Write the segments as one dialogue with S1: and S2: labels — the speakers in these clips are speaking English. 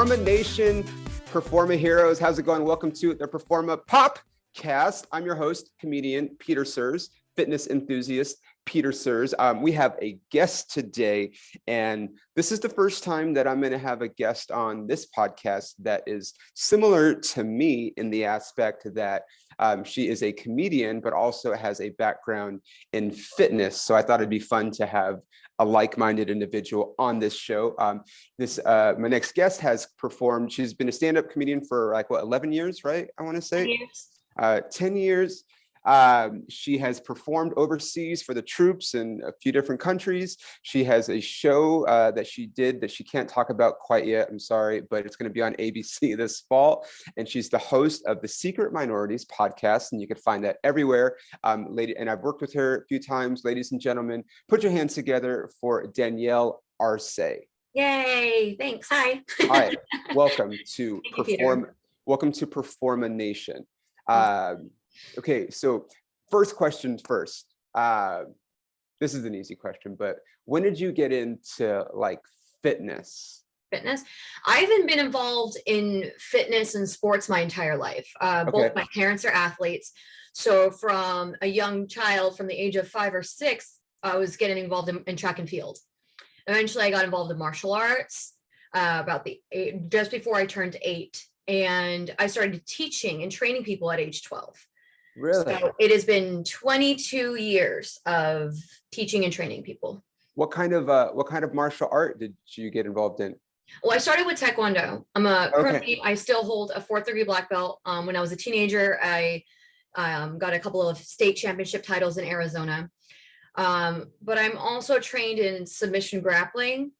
S1: PERFORMA Nation, PERFORMA Heroes. How's it going? Welcome to the PERFORMA POPcast. I'm your host, comedian Peter Surs, fitness enthusiast Peter Surs. We have a guest today, and this is the first time that I'm going to have a guest on this podcast that is similar to me in the aspect that she is a comedian, but also has a background in fitness. So I thought it'd be fun to have a like-minded individual on this show. My next guest has performed. She's been a stand-up comedian for 11 years, right? I want to say 10 years. She has performed overseas for the troops in a few different countries. She has a show that she did that she can't talk about quite yet. I'm sorry, but it's going to be on ABC this fall. And she's the host of the Secret Minorities Podcast, and you can find that everywhere. And I've worked with her a few times. Ladies and gentlemen, put your hands together for Danielle Arcé.
S2: Yay! Thanks. Hi.
S1: All right. Welcome to PERFORMA Nation. Okay, so first question first. This is an easy question, but when did you get into fitness?
S2: Fitness? I haven't been involved in fitness and sports my entire life. Both my parents are athletes. So from a young child, from the age of 5 or 6, I was getting involved in track and field. Eventually I got involved in martial arts just before I turned 8. And I started teaching and training people at age 12.
S1: Really?
S2: So it has been 22 years of teaching and training people.
S1: What kind of martial art did you get involved in?
S2: Well, I started with Taekwondo. Currently, I still hold a 4th degree black belt. When I was a teenager, I got a couple of state championship titles in Arizona. But I'm also trained in submission grappling,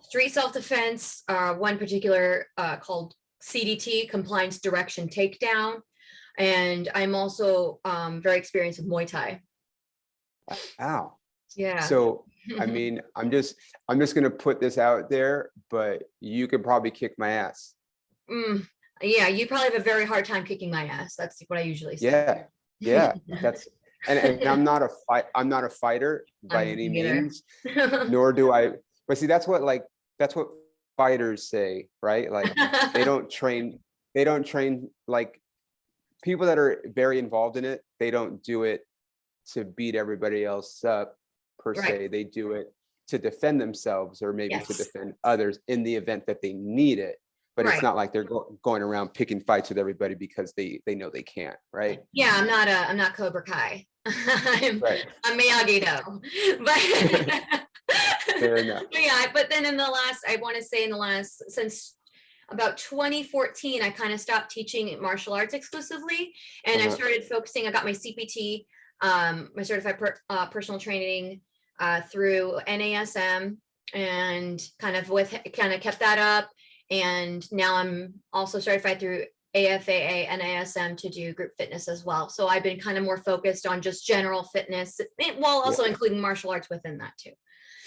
S2: street self-defense, one particular called CDT, compliance direction takedown. And I'm also very experienced with Muay Thai.
S1: Wow.
S2: Yeah.
S1: So, I mean, I'm just going to put this out there, but you could probably kick my ass.
S2: Yeah, you probably have a very hard time kicking my ass. That's what I usually say.
S1: Yeah. That's and I'm not a fighter by any means, nor do I. But see, that's what fighters say, right? They don't train people that are very involved in it. They don't do it to beat everybody else up per se. They do it to defend themselves or maybe to defend others in the event that they need it. But it's not like they're going around picking fights with everybody because they know they can't, right?
S2: Yeah, I'm not Cobra Kai. I'm Miyagi-Do. But
S1: fair enough.
S2: But then since about 2014, I kind of stopped teaching martial arts exclusively, and I started focusing. I got my CPT, my certified personal training through NASM, and kind of kept that up. And now I'm also certified through AFAA and NASM to do group fitness as well. So I've been kind of more focused on just general fitness, while also including martial arts within that too.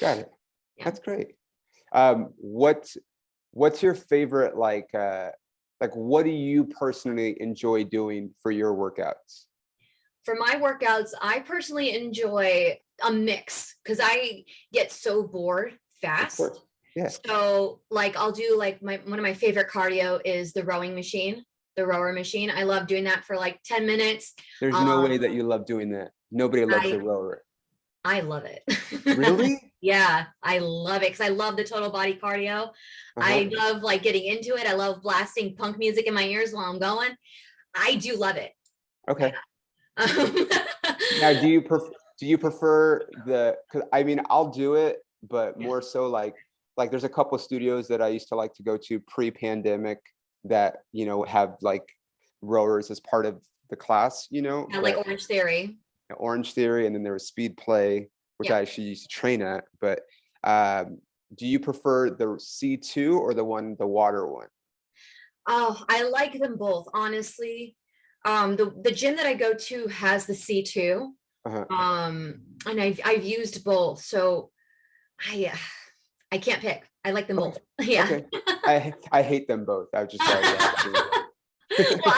S1: Got it. Yeah. That's great. What's your favorite, what do you personally enjoy doing for your workouts?
S2: For my workouts, I personally enjoy a mix because I get so bored fast.
S1: Of course. Yeah.
S2: So I'll do one of my favorite cardio is the rower machine. I love doing that for 10 minutes.
S1: There's no way that you love doing that. Nobody loves the rower.
S2: I love it.
S1: Really?
S2: Yeah, I love it because I love the total body cardio. I love getting into it. I love blasting punk music in my ears while I'm going. I do love it.
S1: Okay. Now, do you prefer because I'll do it, but more so like there's a couple of studios that I used to like to go to pre-pandemic that, have rowers as part of the class,
S2: Orange Theory.
S1: Orange Theory, and then there was Speed Play, which I actually used to train at. But do you prefer the C2 or the water one?
S2: Oh, I like them both, honestly. The gym that I go to has the C2, and I've used both, so I can't pick. I like them both. Yeah.
S1: Okay. I hate them both. I was just
S2: Well,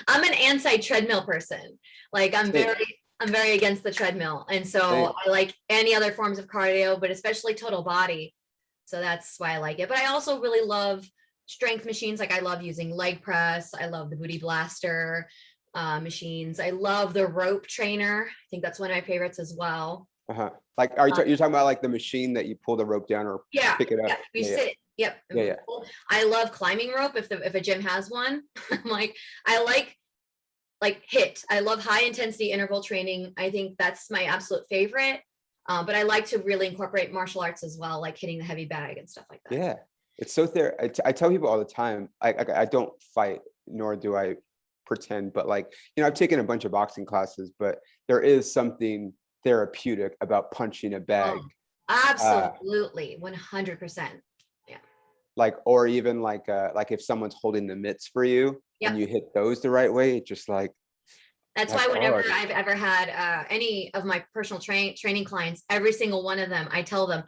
S2: I'm an anti-treadmill person. I'm very against the treadmill. And so I like any other forms of cardio, but especially total body. So that's why I like it. But I also really love strength machines. Like I love using leg press. I love the booty blaster machines. I love the rope trainer. I think that's one of my favorites as well.
S1: Like, are you you're talking about like the machine that you pull the rope down or pick it up?
S2: Yeah, you sit. Yep.
S1: Yeah.
S2: I love climbing rope if a gym has one. Like I like HIIT. I love high intensity interval training. I think that's my absolute favorite. But I like to really incorporate martial arts as well, like hitting the heavy bag and stuff like that.
S1: Yeah, it's so I tell people all the time, I don't fight, nor do I pretend, but like, I've taken a bunch of boxing classes, but there is something therapeutic about punching a bag.
S2: Absolutely, 100%. Yeah.
S1: Like, or even like if someone's holding the mitts for you and you hit those the right way, it's just like.
S2: That's why whenever I've ever had any of my personal training clients, every single one of them, I tell them,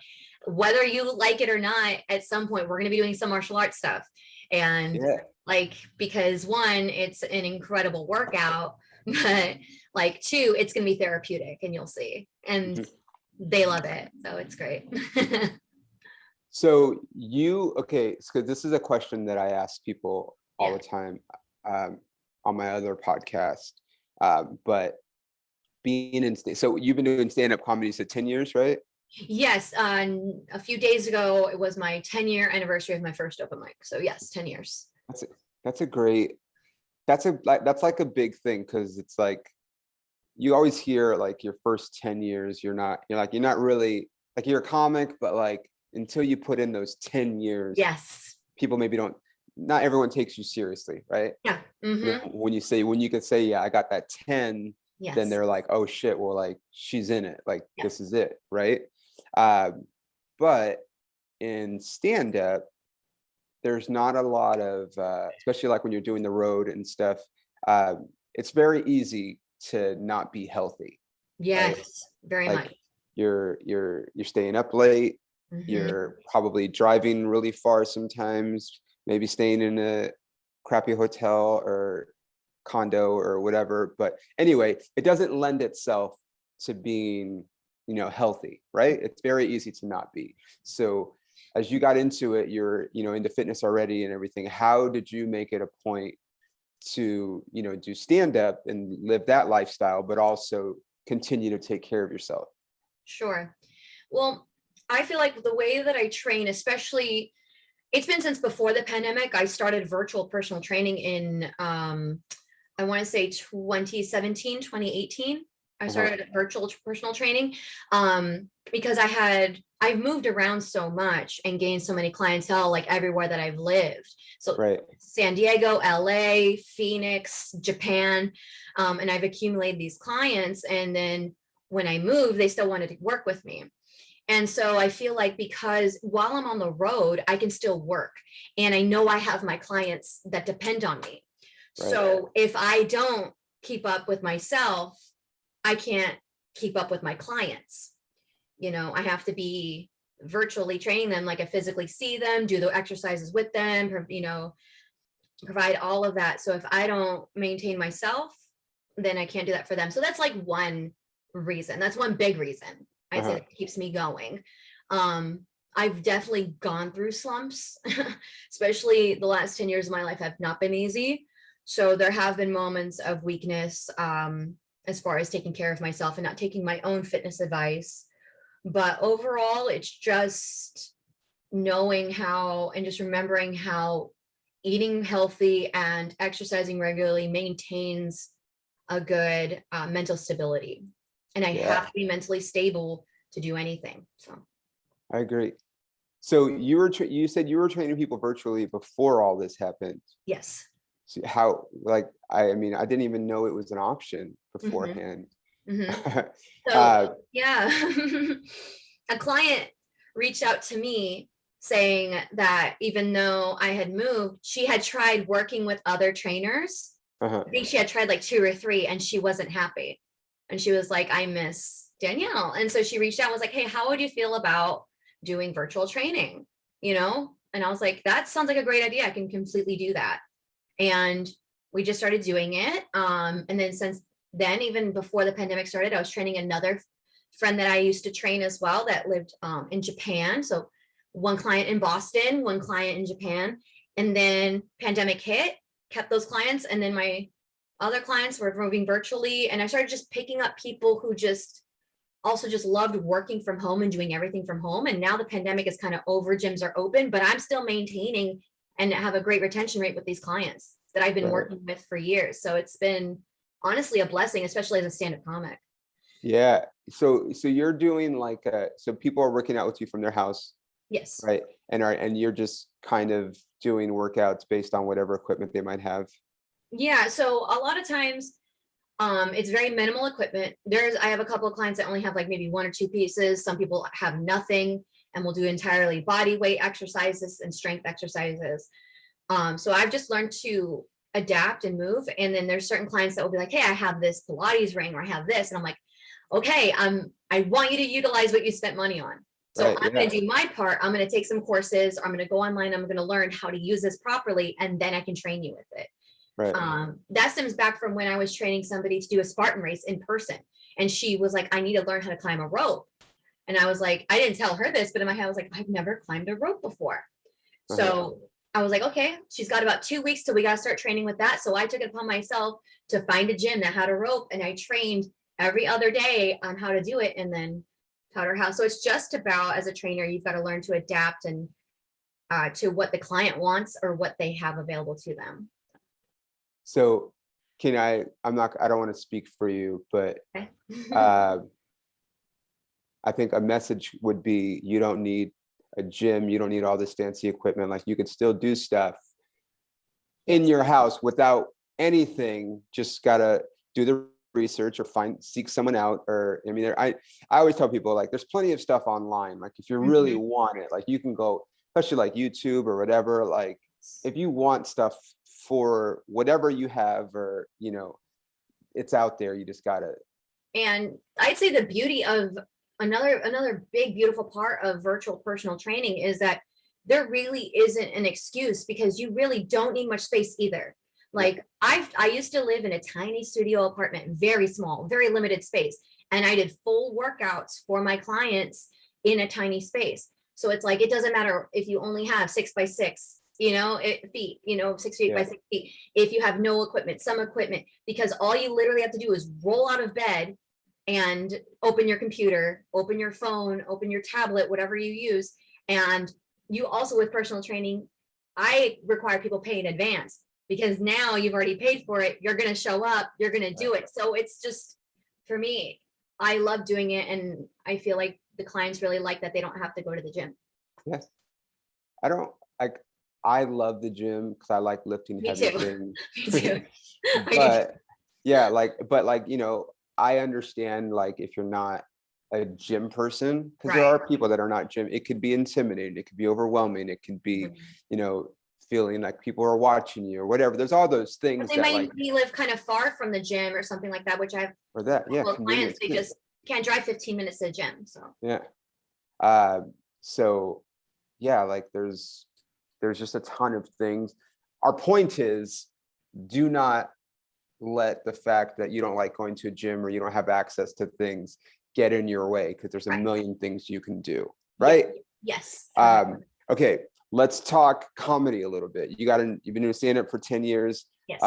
S2: whether you like it or not, at some point we're going to be doing some martial arts stuff. And like, because one, it's an incredible workout, but like two, it's going to be therapeutic and you'll see. And they love it. So it's great.
S1: So so this is a question that I ask people all the time on my other podcast. But being so you've been doing stand-up comedy for 10 years, right?
S2: Yes. A few days ago, it was my 10-year anniversary of my first open mic. So yes, 10 years.
S1: That's like a big thing. Cause it's like, you always hear like your first 10 years, you're not really like, you're a comic, but like, until you put in those 10 years, people maybe not everyone takes you seriously, right?
S2: Yeah.
S1: When you could say, I got that 10, then they're like, oh shit, well, like she's in it, like this is it, right? But in stand-up, there's not a lot of, especially like when you're doing the road and stuff, it's very easy to not be healthy.
S2: Yes,
S1: right?
S2: very
S1: like,
S2: much.
S1: You're staying up late. You're probably driving really far sometimes, maybe staying in a crappy hotel or condo or whatever. But anyway, it doesn't lend itself to being, healthy, right? It's very easy to not be. So as you got into it, you're, into fitness already and everything. How did you make it a point to, do stand up and live that lifestyle, but also continue to take care of yourself? Sure.
S2: Well, I feel like the way that I train, especially, it's been since before the pandemic. I started virtual personal training in, I want to say 2017, 2018. I started virtual personal training because I've moved around so much and gained so many clientele, like everywhere that I've lived. So San Diego, LA, Phoenix, Japan, and I've accumulated these clients. And then when I moved, they still wanted to work with me. And so I feel like, because while I'm on the road, I can still work. And I know I have my clients that depend on me. So if I don't keep up with myself, I can't keep up with my clients. I have to be virtually training them, like I physically see them, do the exercises with them, provide all of that. So if I don't maintain myself, then I can't do that for them. So that's like one reason. That's one big reason I'd say that keeps me going. I've definitely gone through slumps, especially the last 10 years of my life have not been easy. So there have been moments of weakness as far as taking care of myself and not taking my own fitness advice. But overall, it's just knowing how and just remembering how eating healthy and exercising regularly maintains a good mental stability. And I have to be mentally stable to do anything. So
S1: I agree. So you said you were training people virtually before all this happened.
S2: Yes.
S1: So how, like, I didn't even know it was an option beforehand.
S2: So a client reached out to me saying that even though I had moved, she had tried working with other trainers. I think she had tried like 2 or 3 and she wasn't happy. And she was like, I miss Danielle. And so she reached out and was like, hey, how would you feel about doing virtual training? And I was like, that sounds like a great idea. I can completely do that. And we just started doing it. And then since then, even before the pandemic started, I was training another friend that I used to train as well that lived in Japan. So one client in Boston, one client in Japan. And then pandemic hit, kept those clients. And then my other clients were moving virtually. And I started just picking up people who just loved working from home and doing everything from home. And now the pandemic is kind of over, gyms are open, but I'm still maintaining and have a great retention rate with these clients that I've been working with for years. So it's been honestly a blessing, especially as a stand-up comic.
S1: Yeah. So you're doing like so people are working out with you from their house.
S2: Yes.
S1: Right. And you're just kind of doing workouts based on whatever equipment they might have.
S2: Yeah. So a lot of times it's very minimal equipment. I have a couple of clients that only have like maybe one or two pieces. Some people have nothing and will do entirely body weight exercises and strength exercises. So I've just learned to adapt and move. And then there's certain clients that will be like, hey, I have this Pilates ring or I have this. And I'm like, okay, I want you to utilize what you spent money on. So I'm going to do my part. I'm going to take some courses. I'm going to go online. I'm going to learn how to use this properly. And then I can train you with it. Right. That stems back from when I was training somebody to do a Spartan race in person. And she was like, I need to learn how to climb a rope. And I was like, I didn't tell her this, but in my head I was like, I've never climbed a rope before. So I was like, okay, she's got about 2 weeks till we got to start training with that. So I took it upon myself to find a gym that had a rope, and I trained every other day on how to do it and then taught her how. So it's just about, as a trainer, you've got to learn to adapt and to what the client wants or what they have available to them.
S1: So I don't want to speak for you, but
S2: Okay.
S1: I think a message would be, you don't need a gym. You don't need all this fancy equipment. Like, you could still do stuff in your house without anything. Just gotta do the research or seek someone out. Or, I mean, I always tell people, like, there's plenty of stuff online. Like, if you really want it, like, you can go, especially like YouTube or whatever. Like, if you want stuff for whatever you have, or, you know, it's out there. You just gotta.
S2: And I'd say the beauty of another big, beautiful part of virtual personal training is that there really isn't an excuse, because you really don't need much space either. Like, I used to live in a tiny studio apartment, very small, very limited space. And I did full workouts for my clients in a tiny space. So it's like, it doesn't matter if you only have 6 by 6, feet, 6 feet by 6 feet. If you have no equipment, some equipment, because all you literally have to do is roll out of bed and open your computer, open your phone, open your tablet, whatever you use. And you also, with personal training, I require people pay in advance, because now you've already paid for it. You're going to show up, you're going to do it. So it's just, for me, I love doing it. And I feel like the clients really like that they don't have to go to the gym.
S1: Yes. I love the gym because I like lifting heavy things.
S2: Me too.
S1: But I understand, like, if you're not a gym person, because there are people that are not gym. It could be intimidating. It could be overwhelming. It could be, feeling like people are watching you or whatever. There's all those things.
S2: But they might live kind of far from the gym or something like that, which I've clients, they just can't drive 15 minutes to the gym. So
S1: like there's just a ton of things. Our point is, do not let the fact that you don't like going to a gym or you don't have access to things get in your way, because there's a million things you can do, right?
S2: Yes.
S1: Okay, let's talk comedy a little bit. You've been doing stand-up for 10 years.
S2: Yes.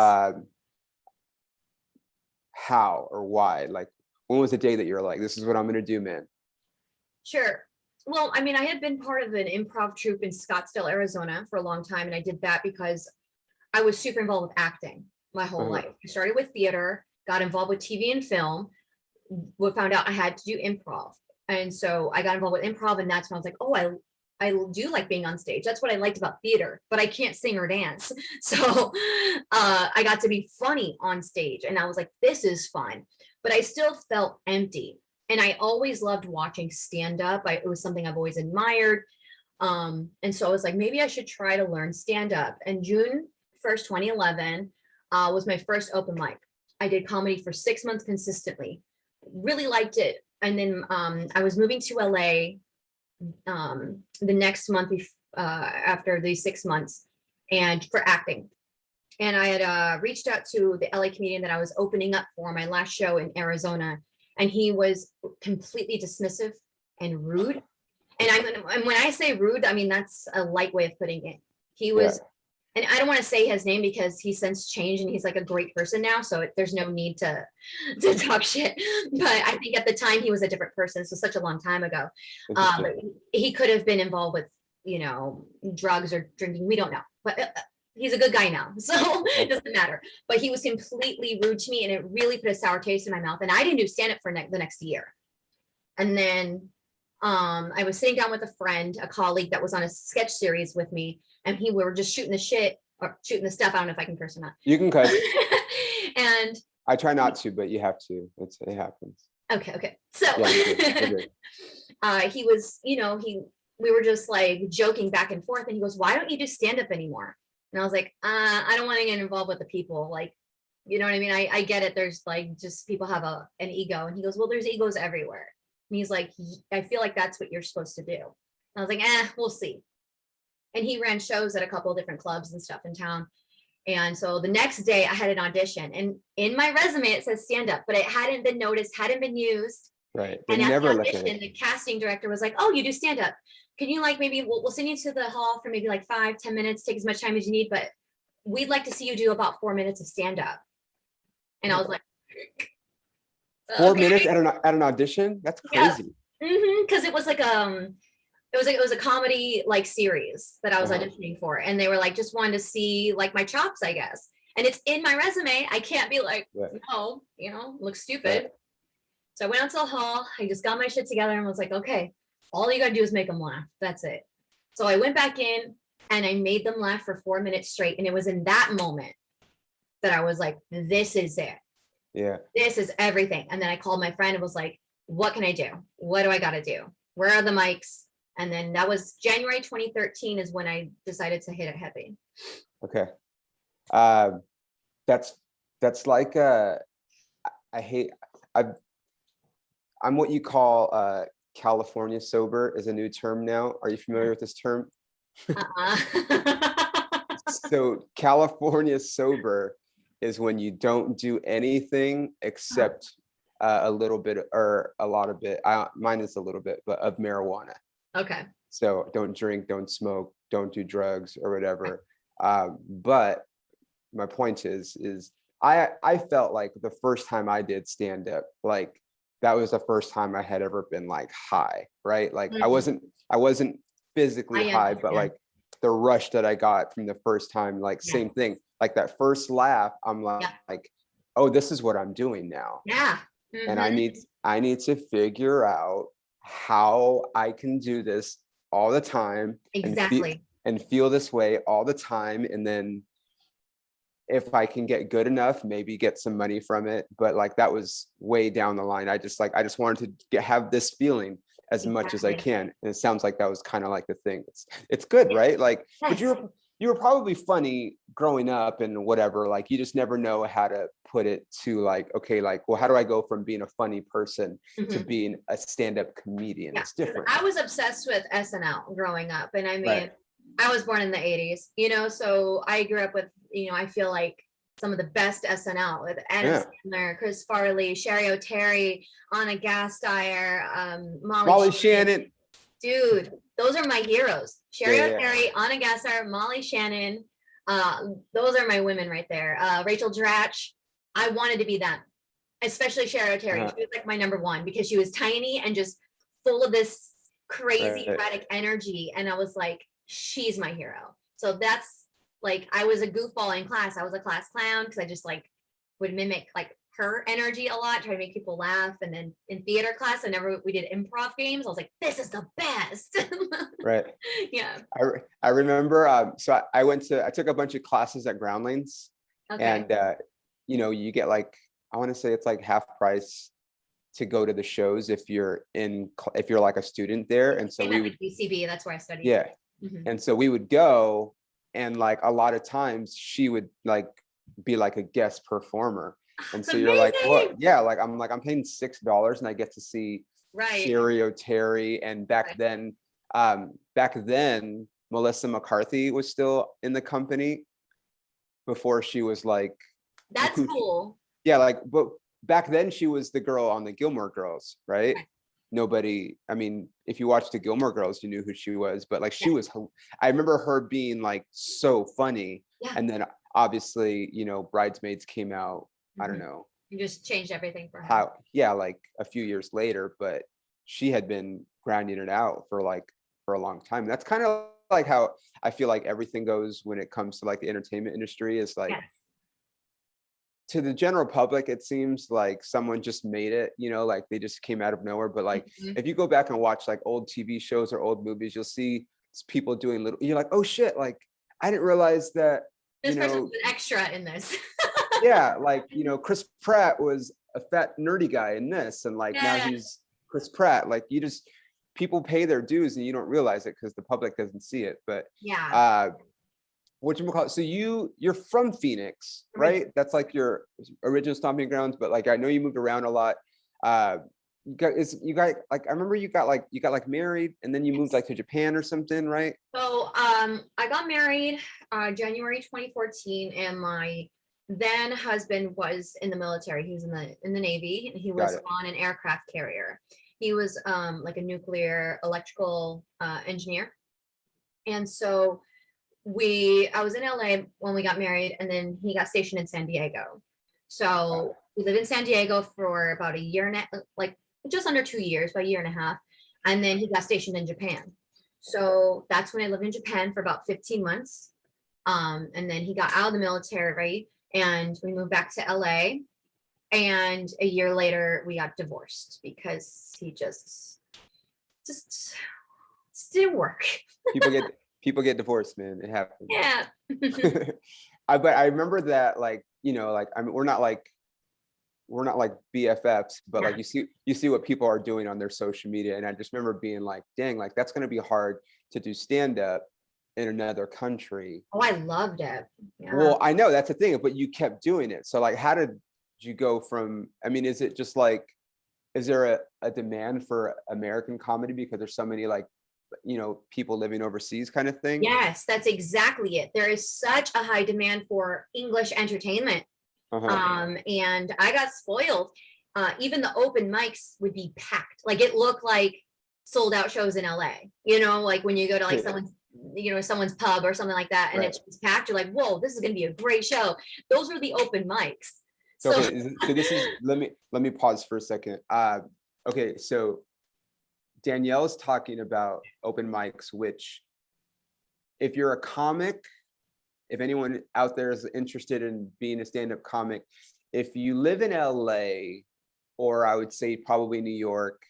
S1: How or why? Like, when was the day that you're like, this is what I'm going to do, man?
S2: Sure. Well, I mean, I had been part of an improv troupe in Scottsdale, Arizona for a long time. And I did that because I was super involved with acting my whole life. I started with theater, got involved with TV and film, found out I had to do improv. And so I got involved with improv, and that's when I was like, oh, I do like being on stage. That's what I liked about theater, but I can't sing or dance. So I got to be funny on stage, and I was like, this is fun, but I still felt empty. And I always loved watching stand-up. It was something I've always admired. And so I was like, maybe I should try to learn stand-up. And June 1st, 2011 was my first open mic. I did comedy for 6 months consistently. Really liked it. And then I was moving to LA the next month after these 6 months, and for acting. And I had reached out to the LA comedian that I was opening up for my last show in Arizona. And he was completely dismissive and rude. And when I say rude, I mean, that's a light way of putting it. He was, and I don't want to say his name because he's since changed and he's like a great person now. So there's no need to talk shit. But I think at the time he was a different person. So such a long time ago. He could have been involved with, drugs or drinking. We don't know. But he's a good guy now. So it doesn't matter. But he was completely rude to me and it really put a sour taste in my mouth. And I didn't do stand-up for the next year. And then I was sitting down with a friend, a colleague that was on a sketch series with me, and we were just shooting the shit or shooting the stuff. I don't know if I can curse or not.
S1: You can cuss.
S2: And
S1: I try not to, but you have to. It happens.
S2: Okay. So he was, we were just like joking back and forth, and he goes, "Why don't you do stand up anymore?" And I was like, I don't want to get involved with the people. Like, you know what I mean? I get it. There's like just people have an ego, and he goes, "Well, there's egos everywhere." And he's like, "I feel like that's what you're supposed to do." And I was like, we'll see. And he ran shows at a couple of different clubs and stuff in town. And so the next day I had an audition, and in my resume, it says stand up, but it hadn't been noticed, hadn't been used.
S1: Right.
S2: And at the audition, the casting director was like, "Oh, you do stand up. Can you like, maybe we'll send you to the hall for maybe like 5-10 minutes, take as much time as you need, but we'd like to see you do about 4 minutes of stand up." And I was like,
S1: 4 minutes at an audition? That's crazy.
S2: Because it was like it was a comedy like series that I was auditioning for, and they were like just wanted to see like my chops, I guess. And it's in my resume. I can't be like, no, look stupid. So I went out to the hall. I just got my shit together and was like, okay, all you gotta do is make them laugh. That's it. So I went back in and I made them laugh for 4 minutes straight. And it was in that moment that I was like, this is it.
S1: Yeah.
S2: This is everything. And then I called my friend and was like, what can I do? What do I got to do? Where are the mics? And then that was January 2013 is when I decided to hit it heavy.
S1: Okay. That's like, I'm what you call California sober is a new term now. Are you familiar with this term? So California sober is when you don't do anything except a little bit or a lot of it. Mine is a little bit, but of marijuana.
S2: Okay.
S1: So don't drink, don't smoke, don't do drugs or whatever. But my point is I felt like the first time I did stand up, like that was the first time I had ever been like high, right? Like I wasn't physically high, but like the rush that I got from the first time, like same thing, like that first laugh, I'm like, oh, this is what I'm doing now.
S2: Yeah.
S1: And I need to figure out how I can do this all the time.
S2: Exactly.
S1: And feel this way all the time. And then if I can get good enough, maybe get some money from it. But like that was way down the line. I just wanted to have this feeling as much as I can. And it sounds like that was kind of like the thing. It's good, right? Like, but you were probably funny growing up and whatever, like you just never know how to put it to like, okay, like, well, how do I go from being a funny person to being a stand-up comedian? It's different.
S2: I was obsessed with SNL growing up. And I mean, I was born in the 80s, so I grew up with, I feel like some of the best SNL with Adam Sandler, Chris Farley, Sherry O'Terry, Anna Gasteyer, Molly Shannon. Dude, those are my heroes. Sherry O'Terry, Anna Gasteyer, Molly Shannon. Those are my women right there. Rachel Dratch. I wanted to be them, especially Sherry O'Terry. She was like my number one because she was tiny and just full of this crazy erratic energy. And I was like, she's my hero. So that's like, I was a goofball in class. I was a class clown because I just like would mimic like her energy a lot, try to make people laugh. And then in theater class, we did improv games. I was like, this is the best.
S1: Right.
S2: Yeah.
S1: I remember, so I took a bunch of classes at Groundlings and, you get like, I want to say it's like half price to go to the shows if you're like a student there. And so we would
S2: UCB, that's where I studied.
S1: Yeah. And so we would go and like a lot of times she would like be like a guest performer. And so you're like, what? Yeah, like I'm paying $6 and I get to see Sherry O'Terry. And back then, Melissa McCarthy was still in the company before she was like.
S2: That's cool.
S1: Yeah, like, but back then she was the girl on the Gilmore Girls, right? nobody, I mean, if you watched the Gilmore Girls, you knew who she was, but like she was, I remember her being like so funny.
S2: Yeah.
S1: And then obviously, you know, Bridesmaids came out, I don't know
S2: You just changed everything for her.
S1: how, like a few years later, but she had been grinding it out for a long time. That's kind of like how I feel like everything goes when it comes to like the entertainment industry is like, to the general public, it seems like someone just made it, you know, like they just came out of nowhere. But like, if you go back and watch like old TV shows or old movies, you'll see people doing you're like, oh shit, like I didn't realize that,
S2: this person was an extra in this.
S1: Yeah, like, you know, Chris Pratt was a fat nerdy guy in this, and like now he's Chris Pratt. Like people pay their dues and you don't realize it because the public doesn't see it. But whatchamacallit, so you're from Phoenix, right? That's like your original stomping grounds, but like I know you moved around a lot. You got like, I remember you got like married and then you moved like to Japan or something, right?
S2: So I got married January 2014, and my then husband was in the military. He was in the Navy, and he was on an aircraft carrier. He was like a nuclear electrical engineer. And so I was in LA when we got married, and then he got stationed in San Diego. So we lived in San Diego for about a year and like just under 2 years, about a year and a half. And then he got stationed in Japan. So that's when I lived in Japan for about 15 months. And then he got out of the military, and we moved back to LA. And a year later, we got divorced because he just didn't work.
S1: People get divorced, man. It happens.
S2: Yeah.
S1: But I remember that, like, you know, like, I mean, we're not like BFFs, but like you see what people are doing on their social media. And I just remember being like, dang, like that's going to be hard to do stand up in another country.
S2: Oh, I loved it. Yeah.
S1: Well, I know that's the thing, but you kept doing it. So like, how did you go from, I mean, is it just like, is there a demand for American comedy because there's so many like, you know, people living overseas kind of thing?
S2: Yes, that's exactly it. There is such a high demand for English entertainment. And I got spoiled. Even the open mics would be packed. Like it looked like sold out shows in LA, you know, like when you go to like someone's pub or something like that, and it's packed, you're like, whoa, this is going to be a great show. Those are the open mics.
S1: So this is, let me pause for a second. Okay. So Danielle's talking about open mics, which if you're a comic, if anyone out there is interested in being a stand-up comic, if you live in LA, or I would say probably New York,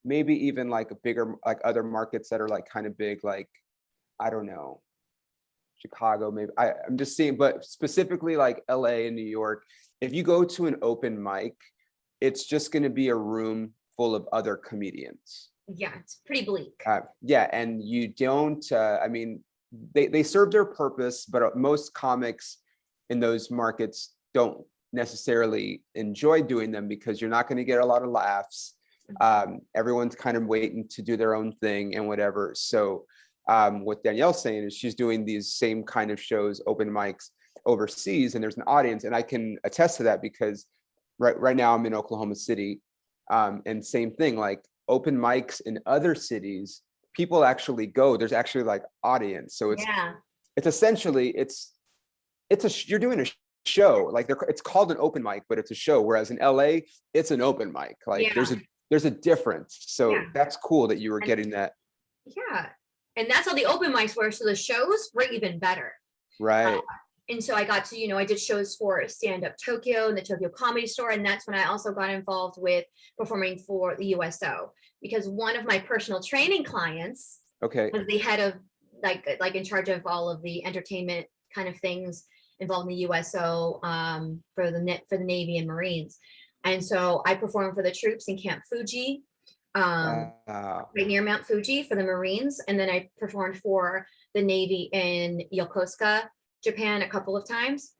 S1: maybe even like a bigger, like other markets that are like kind of big, like, I don't know, Chicago, maybe, I'm just seeing, but specifically like LA and New York, if you go to an open mic, it's just going to be a room full of other comedians.
S2: Yeah, it's pretty bleak.
S1: Yeah, and you don't, I mean, they serve their purpose, but most comics in those markets don't necessarily enjoy doing them because you're not going to get a lot of laughs. Everyone's kind of waiting to do their own thing and whatever. So what Danielle's saying is she's doing these same kind of shows, open mics overseas, and there's an audience. And I can attest to that because right now I'm in Oklahoma City, and same thing, like open mics in other cities, people actually go, there's actually like audience. So it's essentially, you're doing a show, like it's called an open mic, but it's a show. Whereas in LA, it's an open mic. Like there's a difference. So that's cool that you were getting that.
S2: Yeah. And that's how the open mics were. So the shows were even better.
S1: Right.
S2: And so I got to, I did shows for Stand Up Tokyo and the Tokyo Comedy Store. And that's when I also got involved with performing for the USO, because one of my personal training clients was the head of like in charge of all of the entertainment kind of things involved in the USO for the Navy and Marines. And so I performed for the troops in Camp Fuji, right near Mount Fuji for the Marines. And then I performed for the Navy in Yokosuka, Japan a couple of times.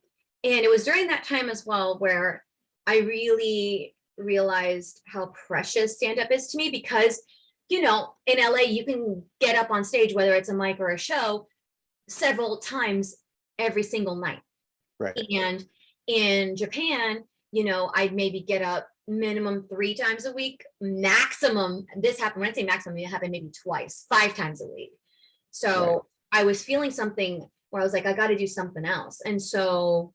S2: And it was during that time as well where I really realized how precious stand-up is to me, because, in LA, you can get up on stage, whether it's a mic or a show, several times every single night.
S1: Right.
S2: And in Japan, I'd maybe get up minimum 3 times a week, maximum. This happened, when I say maximum, it happened maybe twice, 5 times a week. So I was feeling something where I was like, I got to do something else. And so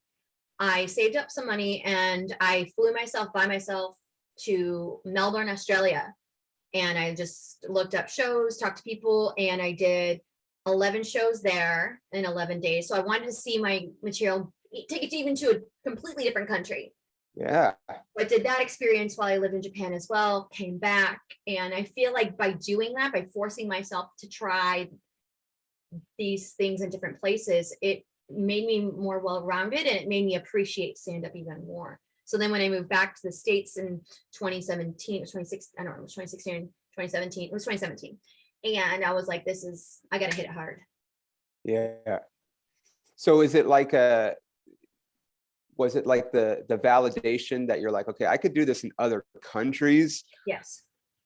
S2: I saved up some money and I flew by myself to Melbourne, Australia. And I just looked up shows, talked to people, and I did 11 shows there in 11 days. So I wanted to see my material, take it even to a completely different country.
S1: Yeah.
S2: I did that experience while I lived in Japan as well, came back. And I feel like by doing that, by forcing myself to try these things in different places, it made me more well-rounded and it made me appreciate stand-up even more. So then when I moved back to the States in 2017 or 2016, I don't know, it was 2016, 2017, it was 2017. And I was like, I got to hit it hard.
S1: Yeah. So was it like the validation that you're like, okay, I could do this in other countries?
S2: Yes.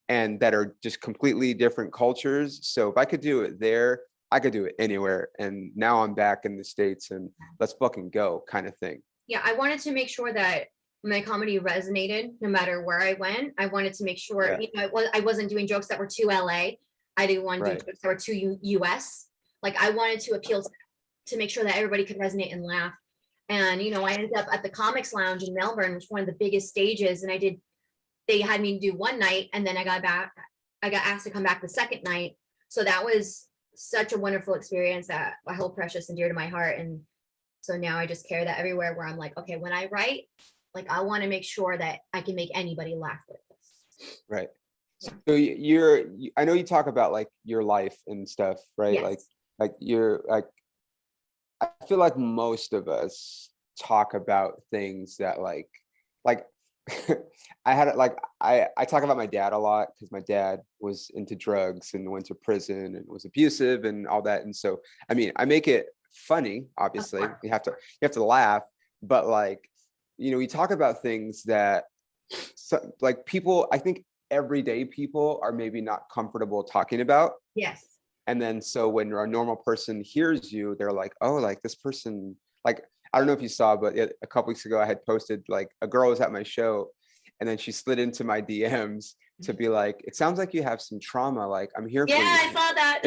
S1: And that are just completely different cultures. So if I could do it there, I could do it anywhere. And now I'm back in the States and let's fucking go kind of thing.
S2: Yeah. I wanted to make sure that my comedy resonated no matter where I went. I wanted to make sure, I wasn't doing jokes that were too LA. I didn't want to do jokes that were too US. Like I wanted to appeal to make sure that everybody could resonate and laugh. And, I ended up at the Comics Lounge in Melbourne, which was one of the biggest stages. And they had me do one night and then I got asked to come back the second night. So that was such a wonderful experience that I hold precious and dear to my heart. And so now I just carry that everywhere where I'm like, okay, when I write, like I want to make sure that I can make anybody laugh with this.
S1: Right. So I know you talk about like your life and stuff, right?
S2: Yes.
S1: Like you're like, I feel like most of us talk about things that like I talk about my dad a lot because my dad was into drugs and went to prison and was abusive and all that. And so, I mean, I make it funny, obviously. You have to laugh, but like, we talk about things that like people, I think everyday people are maybe not comfortable talking about.
S2: Yes.
S1: And then so when a normal person hears you, they're like, oh, like this person, like, I don't know if you saw, but a couple weeks ago I had posted like a girl was at my show and then she slid into my DMs to be like, it sounds like you have some trauma. Like I'm here for you.
S2: Yeah, I saw that.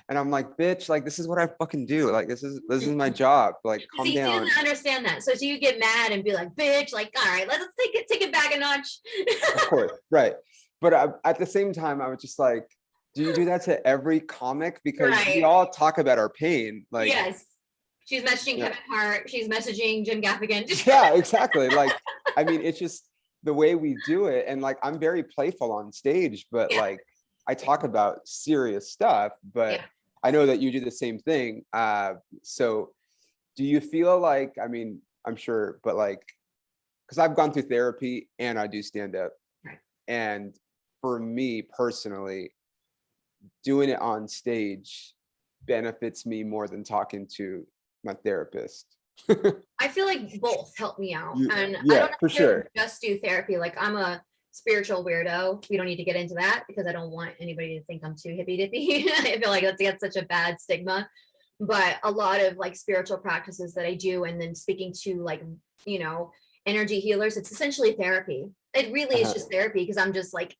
S1: And I'm like, bitch, like this is what I fucking do. Like this is my job. Like calm down.
S2: She doesn't understand that. So you get mad and be like, bitch, like, all right, let's take it back a notch.
S1: Of course, right. But at the same time, I was just like, do you do that to every comic? Because we all talk about our pain. Like
S2: yes. She's messaging Kevin Hart. She's messaging Jim Gaffigan.
S1: Yeah, exactly. Like, I mean, it's just the way we do it. And like, I'm very playful on stage, but like, I talk about serious stuff, but I know that you do the same thing. So do you feel like, I mean, I'm sure, but like, because I've gone through therapy and I do stand up.
S2: Right.
S1: And for me personally, doing it on stage benefits me more than talking to my therapist.
S2: I feel like both help me out. And
S1: yeah,
S2: I don't
S1: for sure.
S2: Just do therapy. Like I'm a spiritual weirdo. We don't need to get into that because I don't want anybody to think I'm too hippy dippy. I feel like that's such a bad stigma. But a lot of like spiritual practices that I do and then speaking to like, energy healers, it's essentially therapy. It really is just therapy because I'm just like,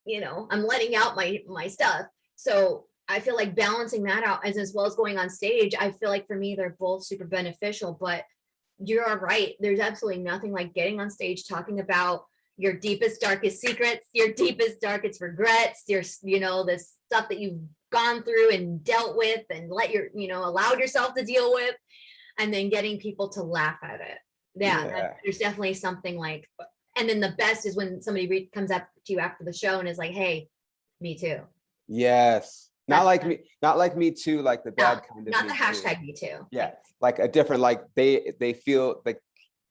S2: I'm letting out my stuff. So I feel like balancing that out as well as going on stage, I feel like for me, they're both super beneficial, but you're right. There's absolutely nothing like getting on stage, talking about your deepest, darkest secrets, your deepest, darkest regrets, your, this stuff that you've gone through and dealt with and allowed yourself to deal with, and then getting people to laugh at it. There's definitely something like, and then the best is when somebody comes up to you after the show and is like, hey, me too.
S1: Yes. Not like me too, like the bad kind of.
S2: Not the hashtag me too.
S1: Yeah. Like a different, like they feel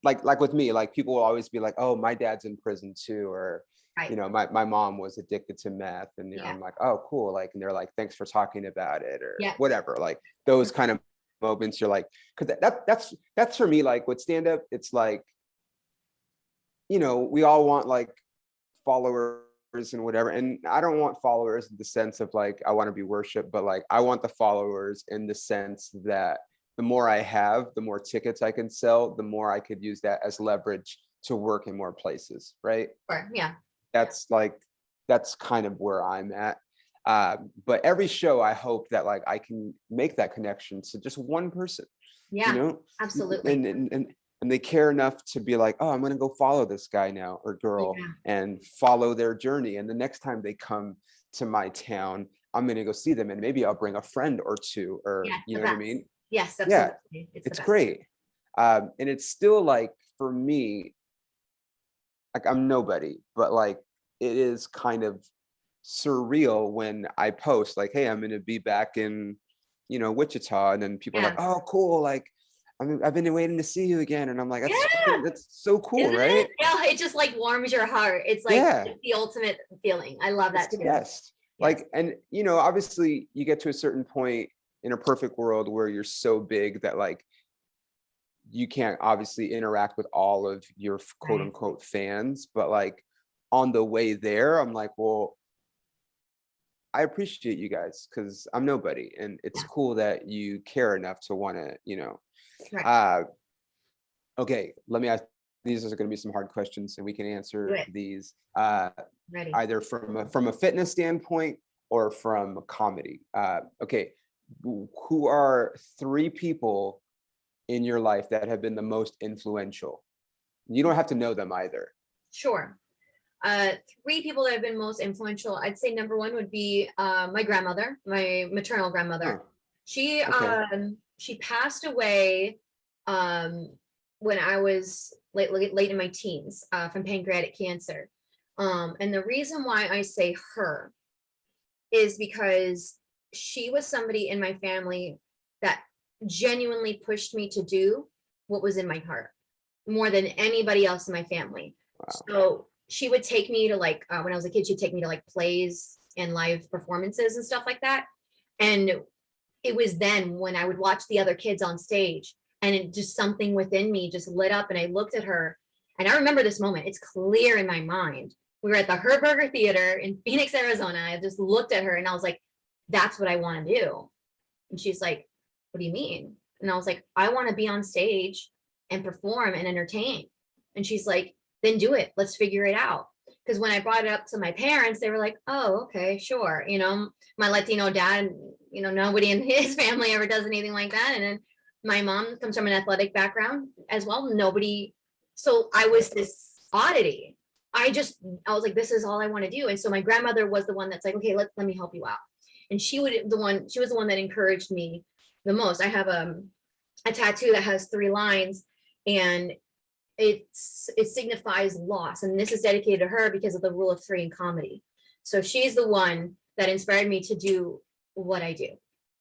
S1: like with me, like people will always be like, oh, my dad's in prison too. Or, my mom was addicted to meth and I'm like, oh, cool. Like, and they're like, thanks for talking about it or whatever. Like those kind of moments you're like, cause that's for me, like with stand up, it's like, we all want like followers and whatever, and I don't want followers in the sense of like I want to be worshipped, but like I want the followers in the sense that the more I have, the more tickets I can sell, the more I could use that as leverage to work in more places, right?
S2: Sure. Yeah.
S1: That's kind of where I'm at. But every show, I hope that like I can make that connection to just one person,
S2: Yeah,
S1: you know,
S2: absolutely.
S1: and they care enough to be like, oh, I'm going to go follow this guy now or girl and follow their journey. And the next time they come to my town, I'm going to go see them, and maybe I'll bring a friend or two, or you know what I mean?
S2: Yes, absolutely.
S1: Yeah, it's great. And it's still like, for me, like I'm nobody, but like it is kind of surreal when I post like, hey, I'm going to be back in, you know, Wichita, and then people are like, oh, cool, like I've been waiting to see you again, and I'm like, that's so cool,
S2: isn't
S1: right?
S2: it? Yeah, it just like warms your heart. It's like it's the ultimate feeling. I love that too.
S1: Yes. Like, and you know, obviously you get to a certain point in a perfect world where you're so big that like you can't obviously interact with all of your quote unquote fans, but like on the way there, I'm like, well, I appreciate you guys because I'm nobody, and it's cool that you care enough to want to, you know. Okay, let me ask. These are going to be some hard questions, and we can answer these either from a fitness standpoint or from comedy. Okay, who are 3 people in your life that have been the most influential? You don't have to know them either.
S2: Sure. 3 people that have been most influential. I'd say number 1 would be my grandmother, my maternal grandmother. She passed away when I was late in my teens from pancreatic cancer. And the reason why I say her is because she was somebody in my family that genuinely pushed me to do what was in my heart more than anybody else in my family. So she would take me to like, when I was a kid, she'd take me to like plays and live performances and stuff like that. And it was then when I would watch the other kids on stage, and it just something within me just lit up, and I looked at her, and I remember this moment. It's clear in my mind. We were at the Herberger Theater in Phoenix, Arizona. I just looked at her and I was like, that's what I want to do. And she's like, what do you mean? And I was like, I want to be on stage and perform and entertain. And she's like, then do it. Let's figure it out. Because when I brought it up to my parents, they were like, oh, okay, sure. You know, my Latino dad, you know, nobody in his family ever does anything like that. And then my mom comes from an athletic background as well. Nobody. So I was this oddity. I was like, this is all I want to do. And so my grandmother was the one that's like, okay, let me help you out. And she was the one that encouraged me the most. I have a tattoo that has 3 lines, and it signifies loss. And this is dedicated to her because of the rule of 3 in comedy. So she's the one that inspired me to do what I do.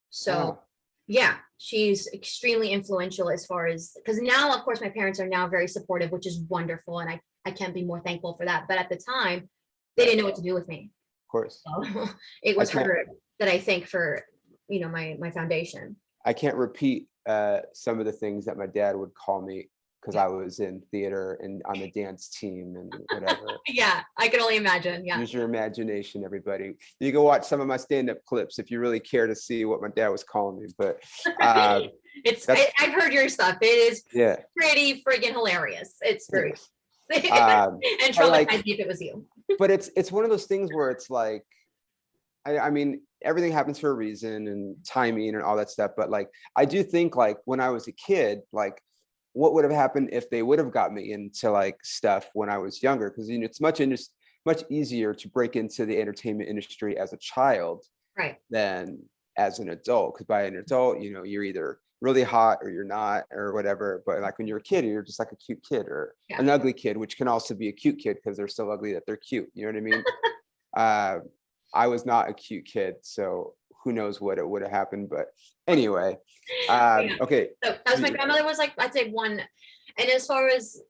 S2: So yeah, she's extremely influential as far as, because now, of course, my parents are now very supportive, which is wonderful. And I can't be more thankful for that. But at the time, they didn't know what to do with me.
S1: Of course.
S2: So it was her that I thank for, you know, my foundation.
S1: I can't repeat some of the things that my dad would call me because I was in theater and on the dance team and whatever.
S2: Yeah, I can only imagine. Yeah.
S1: Use your imagination, everybody. You can watch some of my stand-up clips if you really care to see what my dad was calling me. But
S2: I've heard your stuff. It is pretty friggin' hilarious. It's very and traumatized me if it was you.
S1: But it's one of those things where it's like, I mean, everything happens for a reason and timing and all that stuff. But like, I do think like when I was a kid, like what would have happened if they would have got me into like stuff when I was younger? Because, you know, it's much easier to break into the entertainment industry as a child than as an adult. Because by an adult, you know, you're either really hot or you're not or whatever. But like when you're a kid, you're just like a cute kid or an ugly kid, which can also be a cute kid because they're so ugly that they're cute. You know what I mean? I was not a cute kid, so who knows what it would have happened. But anyway, okay.
S2: So that was my grandmother was like, I'd say one. And as far as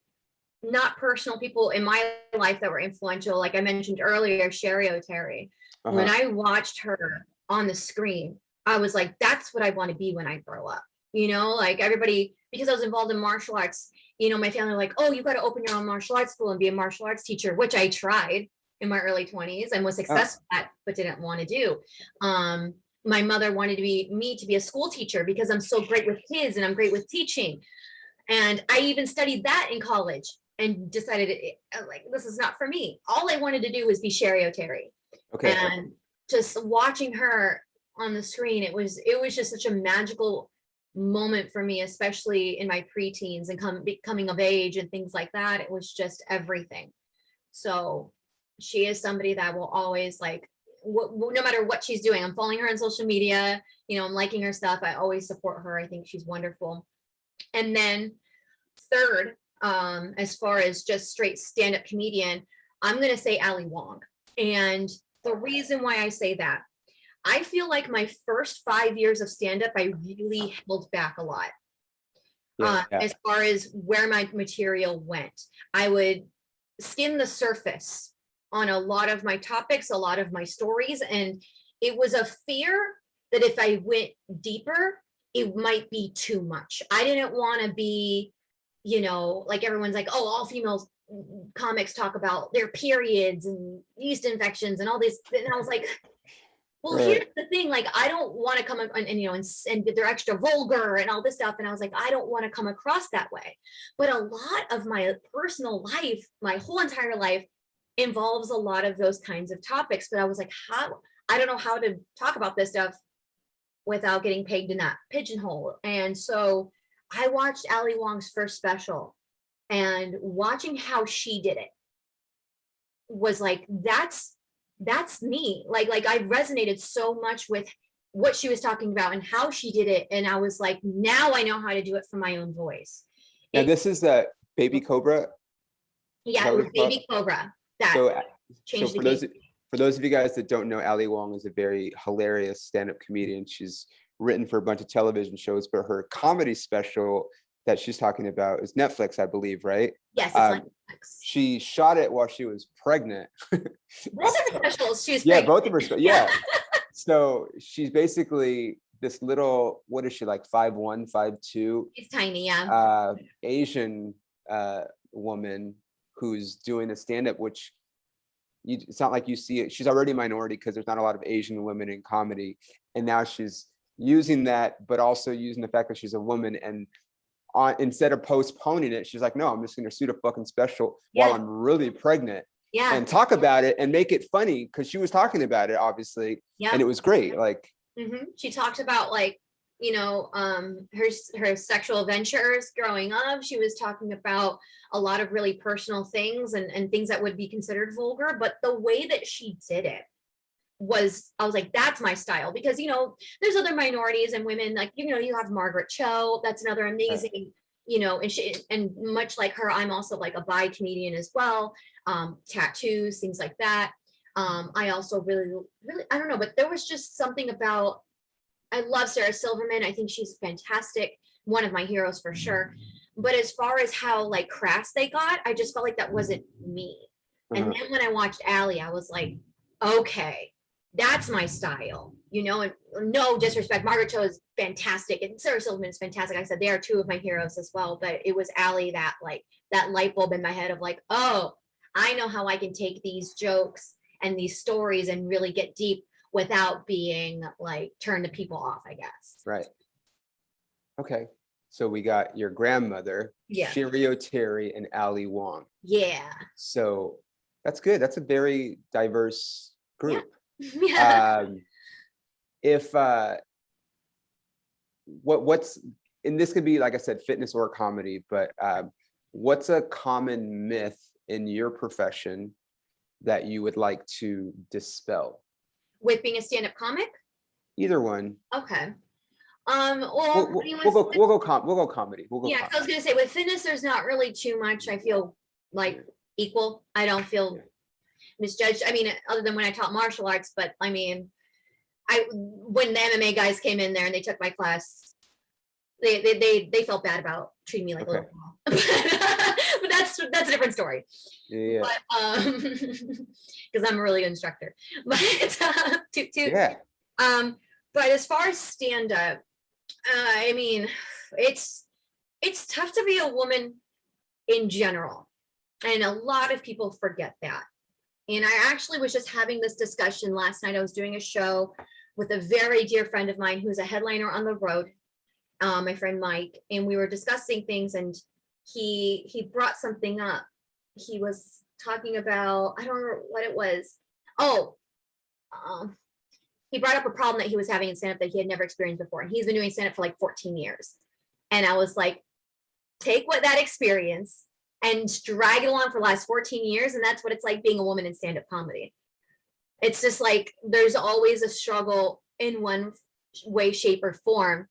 S2: not personal people in my life that were influential, like I mentioned earlier, Sherry O'Terry. When I watched her on the screen, I was like, that's what I want to be when I grow up. You know, like everybody, because I was involved in martial arts, you know, my family were like, oh, you got to open your own martial arts school and be a martial arts teacher, which I tried in my early 20s and was successful at, but didn't want to do. my mother wanted me to be a school teacher because I'm so great with kids and I'm great with teaching. And I even studied that in college and decided like, this is not for me. All I wanted to do was be Sherry O'Terry.
S1: Okay.
S2: And just watching her on the screen, it was just such a magical moment for me, especially in my preteens and becoming of age and things like that. It was just everything. So she is somebody that will always, like, no matter what she's doing, I'm following her on social media, you know, I'm liking her stuff. I always support her. I think she's wonderful. And then third, as far as just straight stand-up comedian, I'm going to say Ali Wong. And the reason why I say that, I feel like my first 5 years of stand-up, I really held back a lot. As far as where my material went. I would skim the surface on a lot of my topics, a lot of my stories. And it was a fear that if I went deeper, it might be too much. I didn't want to be, you know, like everyone's like, oh, all females comics talk about their periods and yeast infections and all this. And I was like, well, here's the thing, like, I don't want to come and you know, and they're extra vulgar and all this stuff. And I was like, I don't want to come across that way. But a lot of my personal life, my whole entire life, involves a lot of those kinds of topics. But I was like, I don't know how to talk about this stuff without getting pegged in that pigeonhole. And so I watched Ali Wong's first special, and watching how she did it was like, that's me. Like I resonated so much with what she was talking about and how she did it. And I was like, now I know how to do it for my own voice.
S1: Now this is the Baby Cobra.
S2: Yeah, it was Baby Cobra. That changed the game.
S1: For those of you guys that don't know, Ali Wong is a very hilarious stand-up comedian. She's written for a bunch of television shows, but her comedy special that she's talking about is Netflix, I believe, right?
S2: Yes, it's on Netflix.
S1: She shot it while she was pregnant.
S2: Both of her specials, she was
S1: pregnant.
S2: Yeah,
S1: both of her specials. Yeah. So she's basically this little, what is she, like 5'1", 5'2"?
S2: She's tiny, yeah.
S1: Asian woman who's doing a stand-up, which it's not like you see it. She's already a minority because there's not a lot of Asian women in comedy. And now she's using that, but also using the fact that she's a woman. And instead of postponing it, she's like, no, I'm just going to shoot a fucking special while I'm really pregnant.
S2: Yeah.
S1: And talk about it and make it funny, because she was talking about it, obviously. Yeah. And it was great. Like,
S2: she talked about, like, you know, her sexual ventures growing up. She was talking about a lot of really personal things and things that would be considered vulgar, but the way that she did it was, I was like, that's my style. Because, you know, there's other minorities and women, like, you know, you have Margaret Cho, that's another amazing, you know, and much like her, I'm also like a bi comedian as well. Tattoos, things like that. I also really, I don't know, but there was just something about, I love Sarah Silverman. I think she's fantastic. One of my heroes for sure. But as far as how, like, crass they got, I just felt like that wasn't me. And then when I watched Ali, I was like, okay, that's my style, you know. And no disrespect, Margaret Cho is fantastic and Sarah Silverman is fantastic. I said they are two of my heroes as well, but it was Ali that, like, that light bulb in my head of like, oh, I know how I can take these jokes and these stories and really get deep without being, like, turn the people off, I guess.
S1: Right. Okay. So we got your grandmother, Sherry O'Terry, and Ali Wong.
S2: Yeah.
S1: So that's good. That's a very diverse group.
S2: Yeah.
S1: What's, and this could be, like I said, fitness or comedy, but what's a common myth in your profession that you would like to dispel?
S2: With being a stand-up comic?
S1: Either one.
S2: Okay.
S1: Well, we'll go comedy.
S2: Yeah, I was gonna say, with fitness, there's not really too much. I feel like equal. I don't feel misjudged. I mean, other than when I taught martial arts, but I mean, when the MMA guys came in there and they took my class, they felt bad about treating me like a little girl. But that's a different story.
S1: Yeah.
S2: But because I'm a really good instructor. But but as far as stand-up, I mean, it's tough to be a woman in general, and a lot of people forget that. And I actually was just having this discussion last night. I was doing a show with a very dear friend of mine who's a headliner on the road, my friend Mike, and we were discussing things, and he brought something up. He was talking about, I don't remember what it was. He brought up a problem that he was having in stand-up that he had never experienced before, and he's been doing stand-up for like 14 years. And I was like, take what that experience and drag it along for the last 14 years, and that's what it's like being a woman in stand-up comedy. It's just like there's always a struggle in one way, shape, or form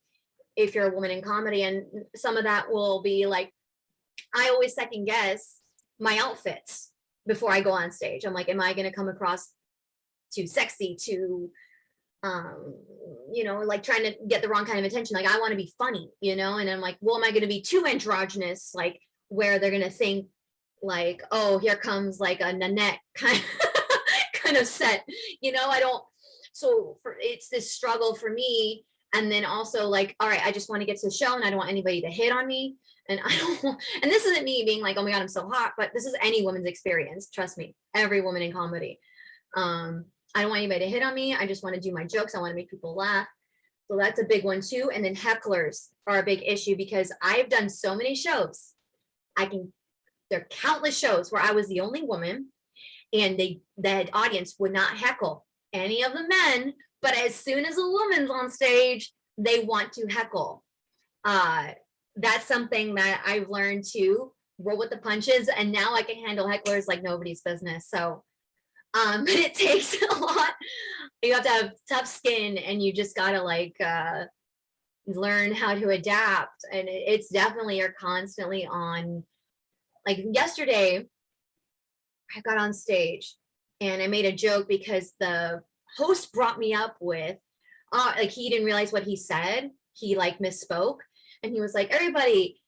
S2: if you're a woman in comedy. And some of that will be like, I always second guess my outfits before I go on stage. I'm like, am I going to come across too sexy, too, like trying to get the wrong kind of attention? Like, I want to be funny, and I'm like, well, am I going to be too androgynous, like where they're going to think like, oh, here comes like a Nanette kind of set, it's this struggle for me. And then also like, all right, I just want to get to the show and I don't want anybody to hit on me. And and this isn't me being like, oh my God, I'm so hot, but this is any woman's experience. Trust me, every woman in comedy. I don't want anybody to hit on me. I just want to do my jokes. I want to make people laugh. So that's a big one too. And then hecklers are a big issue because I've done so many shows. There are countless shows where I was the only woman and the audience would not heckle any of the men. But as soon as a woman's on stage, they want to heckle. That's something that I've learned to roll with the punches. And now I can handle hecklers like nobody's business. So but it takes a lot. You have to have tough skin and you just got to learn how to adapt. And it's definitely, you're constantly on. Like yesterday, I got on stage and I made a joke because the host brought me up with, he didn't realize what he said. He misspoke. And he was like, everybody,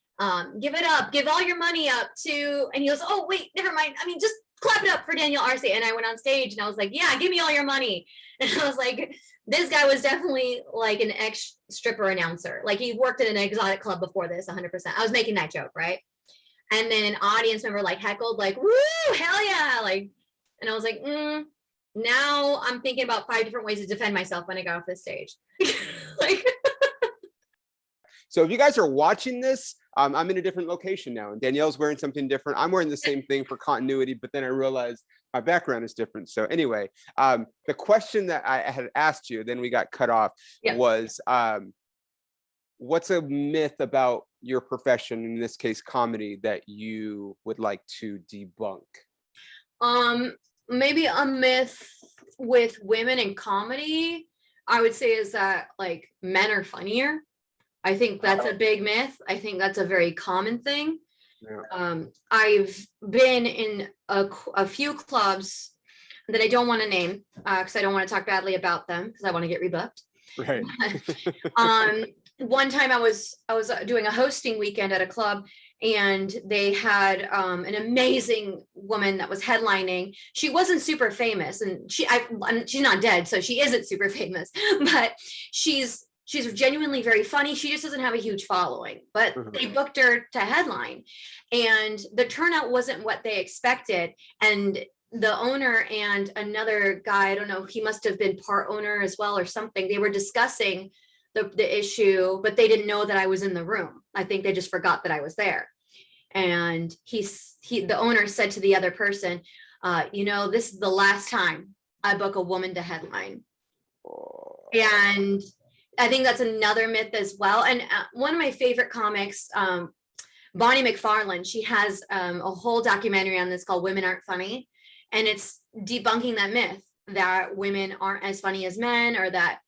S2: give it up, give all your money up to, and he goes, oh, wait, never mind. I mean, just clap it up for Danielle Arcé. And I went on stage and I was like, yeah, give me all your money. And I was like, this guy was definitely like an ex-stripper announcer. Like he worked at an exotic club before this, 100%. I was making that joke, right? And then an audience member heckled, woo, hell yeah. And I was like, now I'm thinking about 5 different ways to defend myself when I got off this stage.
S1: So if you guys are watching this, I'm in a different location now and Danielle's wearing something different. I'm wearing the same thing for continuity, but then I realized my background is different. So anyway, the question that I had asked you, then we got cut off, was what's a myth about your profession, in this case comedy, that you would like to debunk?
S2: Maybe a myth with women in comedy, I would say, is that men are funnier. I think that's a big myth. I think that's a very common thing. Yeah. I've been in a few clubs that I don't want to name because I don't want to talk badly about them because I want to get rebooked.
S1: Right.
S2: One time I was doing a hosting weekend at a club and they had an amazing woman that was headlining. She wasn't super famous and she's not dead, so she isn't super famous, but she's genuinely very funny. She just doesn't have a huge following, but they booked her to headline and the turnout wasn't what they expected. And the owner and another guy, I don't know, he must have been part owner as well or something. They were discussing the issue, but they didn't know that I was in the room. I think they just forgot that I was there. And the owner said to the other person, this is the last time I book a woman to headline. And I think that's another myth as well. And one of my favorite comics, Bonnie McFarlane, she has a whole documentary on this called Women Aren't Funny. And it's debunking that myth that women aren't as funny as men, or that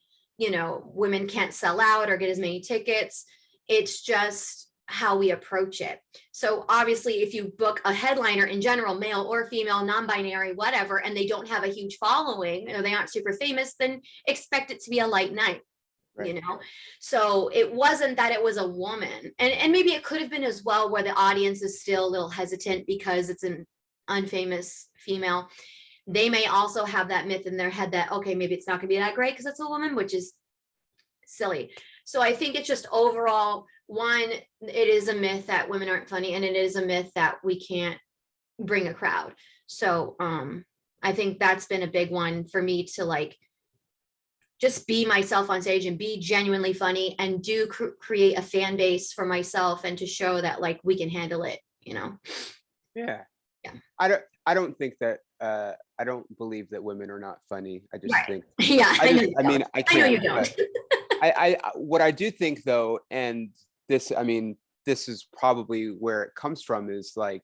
S2: women can't sell out or get as many tickets. It's just how we approach it. So obviously, if you book a headliner in general, male or female, non-binary, whatever, and they don't have a huge following or they aren't super famous, then expect it to be a light night, right. So it wasn't that it was a woman. And maybe it could have been as well, where the audience is still a little hesitant because it's an unfamous female. They may also have that myth in their head that, okay, maybe it's not going to be that great because it's a woman, which is silly. So I think it's just overall, one, it is a myth that women aren't funny, and it is a myth that we can't bring a crowd. So I think that's been a big one for me to just be myself on stage and be genuinely funny and do create a fan base for myself and to show that like we can handle it, you know?
S1: Yeah.
S2: Yeah.
S1: I don't think that I don't believe that women are not funny. I just
S2: Right.
S1: think
S2: Yeah.
S1: I
S2: know you
S1: mean
S2: don't.
S1: I
S2: I know
S1: can't.
S2: you don't.
S1: I what I do think though, and this, I mean, this is probably where it comes from, is like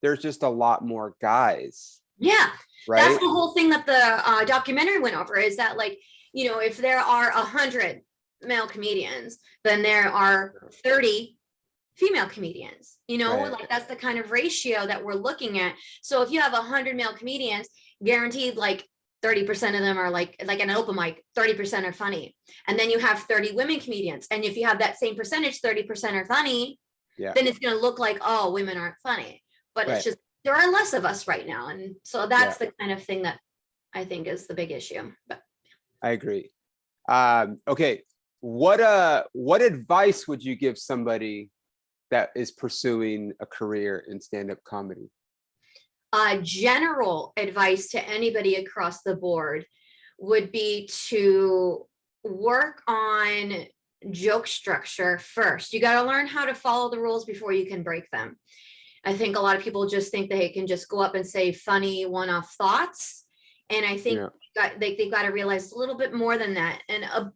S1: there's just a lot more guys,
S2: Yeah.
S1: right?
S2: That's the whole thing that the documentary went over, is that like, you know, if there are 100 male comedians, then there are 30 female comedians, you know,
S1: Right.
S2: like that's the kind of ratio that we're looking at. So if you have 100 male comedians, guaranteed like 30% of them are like an open mic, 30% are funny. And then you have 30 women comedians. And if you have that same percentage, 30% are funny,
S1: Yeah.
S2: then it's going to look like, oh, women aren't funny. But
S1: Right.
S2: it's just, there are less of us right now. And so that's the kind of thing that I think is the big issue. But
S1: I agree. Okay. What advice would you give somebody that is pursuing a career in stand-up comedy?
S2: General advice to anybody across the board would be to work on joke structure first. You got to learn how to follow the rules before you can break them. I think a lot of people just think they can just go up and say funny one-off thoughts. And I think they've got to realize a little bit more than that. And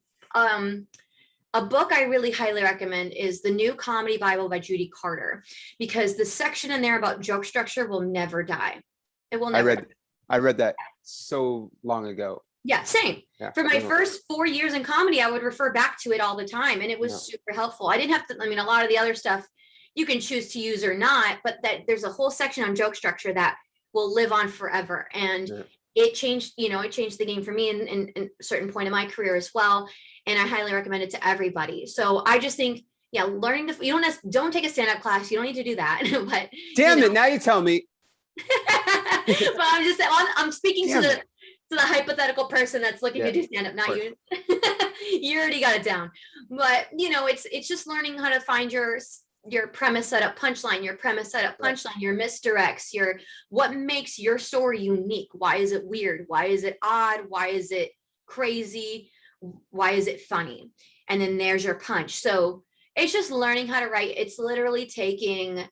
S2: a book I really highly recommend is The New Comedy Bible by Judy Carter, because the section in there about joke structure will never die. It will never.
S1: I read that so long ago.
S2: Yeah, same. Yeah, for my first 4 years in comedy, I would refer back to it all the time, and it was super helpful. I didn't have to, I mean, a lot of the other stuff you can choose to use or not, but that there's a whole section on joke structure that will live on forever. And it changed, you know, it changed the game for me in a certain point in my career as well. And I highly recommend it to everybody. So I just think, learning you don't take a stand-up class. You don't need to do that. But
S1: damn it, now you tell me.
S2: But I'm just, I'm speaking to the hypothetical person that's looking to do stand-up, not you. You already got it down. But you know, it's just learning how to find your premise setup punchline, your premise setup punchline, your misdirects, what makes your story unique. Why is it weird? Why is it odd? Why is it crazy? Why is it funny? And then there's your punch. So it's just learning how to write. It's literally taking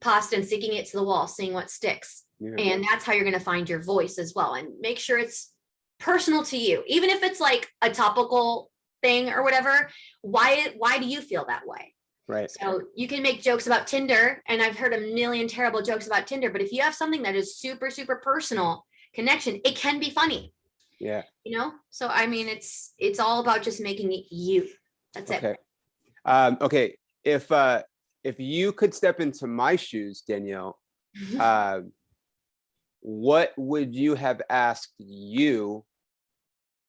S2: pasta and sticking it to the wall, seeing what sticks. And that's how you're going to find your voice as well. And make sure it's personal to you, even if it's like a topical thing or whatever. Why do you feel that way?
S1: Right.
S2: So you can make jokes about Tinder, and I've heard a million terrible jokes about Tinder, but if you have something that is super, super personal connection, it can be funny.
S1: Yeah.
S2: You know? So I mean, it's all about just making it you. That's it.
S1: Okay. If you could step into my shoes, Danielle, what would you have asked you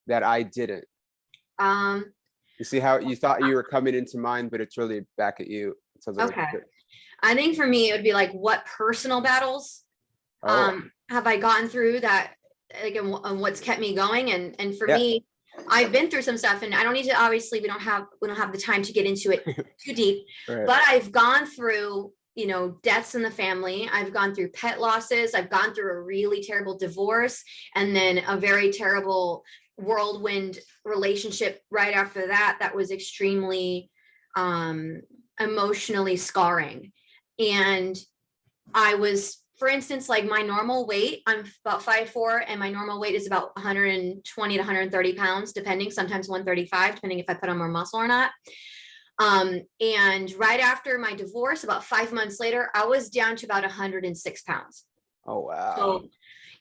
S1: that I didn't? You see how you thought you were coming into mine, but it's really back at you.
S2: Okay. I think for me, it would be like, what personal battles have I gotten through that, like, and what's kept me going? And for me, I've been through some stuff, and I don't need to, obviously we don't have the time to get into it too deep, but I've gone through, you know, deaths in the family. I've gone through pet losses. I've gone through a really terrible divorce, and then a very terrible whirlwind relationship right after that was extremely emotionally scarring. And I was, for instance, like my normal weight, I'm about 5'4", and my normal weight is about 120 to 130 pounds, depending, sometimes 135, depending if I put on more muscle or not. And right after my divorce, about 5 months later, I was down to about 106 pounds.
S1: Oh, wow.
S2: So,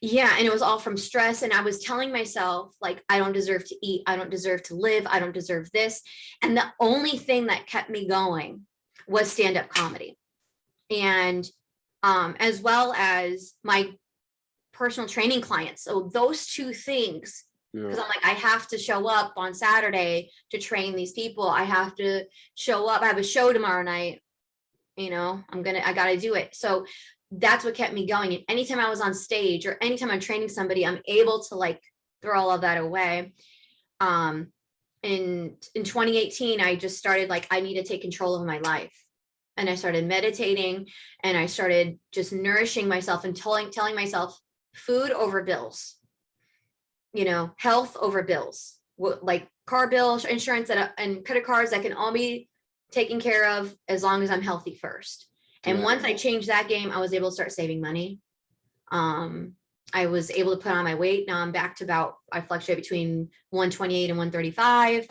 S2: yeah. And it was all from stress. And I was telling myself, like, I don't deserve to eat. I don't deserve to live. I don't deserve this. And the only thing that kept me going was stand-up comedy. And as well as my personal training clients. So those two things, because I'm like, I have to show up on Saturday to train these people. I have to show up. I have a show tomorrow night. You know, I got to do it. So that's what kept me going. And anytime I was on stage or anytime I'm training somebody, I'm able to like throw all of that away. In 2018, I just started like, I need to take control of my life. And I started meditating, and I started just nourishing myself and telling myself, food over bills, you know, health over bills. like car bill insurance and credit cards that can all be taken care of as long as I'm healthy first. And once I changed that game, I was able to start saving money. I was able to put on my weight. Now I'm back to I fluctuate between 128 and 135.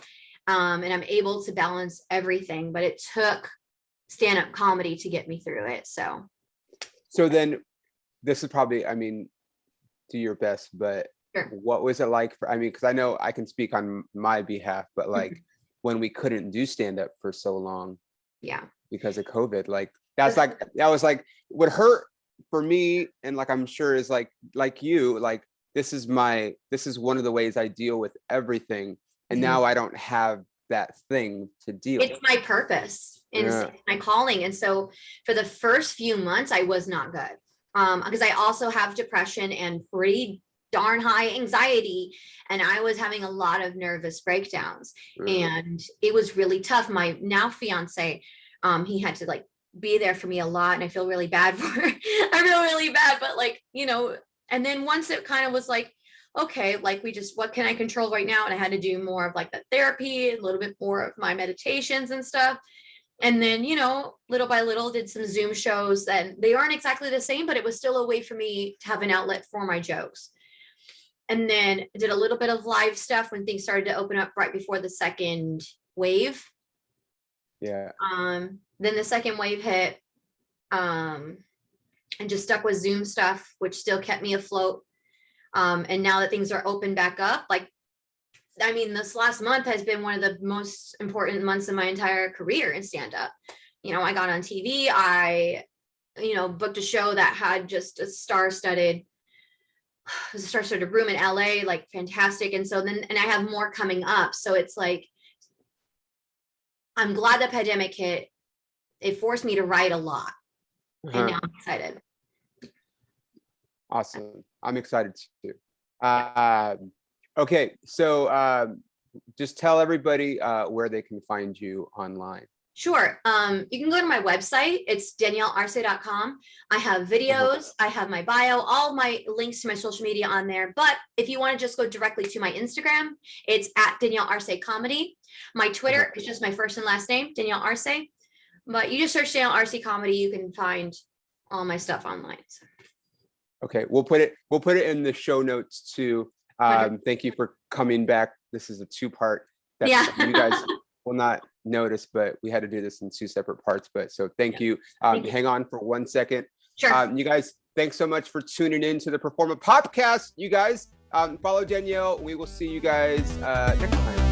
S2: And I'm able to balance everything, but it took stand-up comedy to get me through it. So
S1: then this is probably, I mean, do your best, but
S2: sure.
S1: What was it like because I know I can speak on my behalf, but like when we couldn't do stand-up for so long, because of COVID, like that was like what hurt for me, and like I'm sure is like you, like this is one of the ways I deal with everything, and now I don't have that thing to deal with.
S2: It's my purpose and my calling. And so for the first few months I was not good, because I also have depression and pretty darn high anxiety, and I was having a lot of nervous breakdowns, and it was really tough. My now fiance, he had to like be there for me a lot, and I feel really bad for her. I feel really bad, but like, and then once it kind of was like, okay, like what can I control right now? And I had to do more of like the therapy, a little bit more of my meditations and stuff. And then, little by little did some Zoom shows, and they aren't exactly the same, but it was still a way for me to have an outlet for my jokes. And then did a little bit of live stuff when things started to open up right before the second wave.
S1: Yeah.
S2: Then the second wave hit, and just stuck with Zoom stuff, which still kept me afloat. And now that things are open back up, like, I mean, this last month has been one of the most important months of my entire career in stand-up. I got on TV. I, booked a show that had just a star-studded room in LA, like fantastic. And so then, and I have more coming up. So it's like, I'm glad the pandemic hit. It forced me to write a lot. And now I'm excited.
S1: Awesome. I'm excited too. Okay. So just tell everybody where they can find you online.
S2: Sure. You can go to my website. It's daniellearcé.com. I have videos. I have my bio, all of my links to my social media on there. But if you want to just go directly to my Instagram, it's at Danielle Arcé Comedy. My Twitter is just my first and last name, Danielle Arcé. But you just search Danielle Arcé Comedy, you can find all my stuff online. So.
S1: Okay, we'll put it in the show notes too. Thank you for coming back. This is a two-part that you guys will not notice, but we had to do this in two separate parts. But so thank you. Hang on for 1 second.
S2: Sure.
S1: You guys, thanks so much for tuning in to the PERFORMA POPcast. You guys follow Danielle. We will see you guys next time.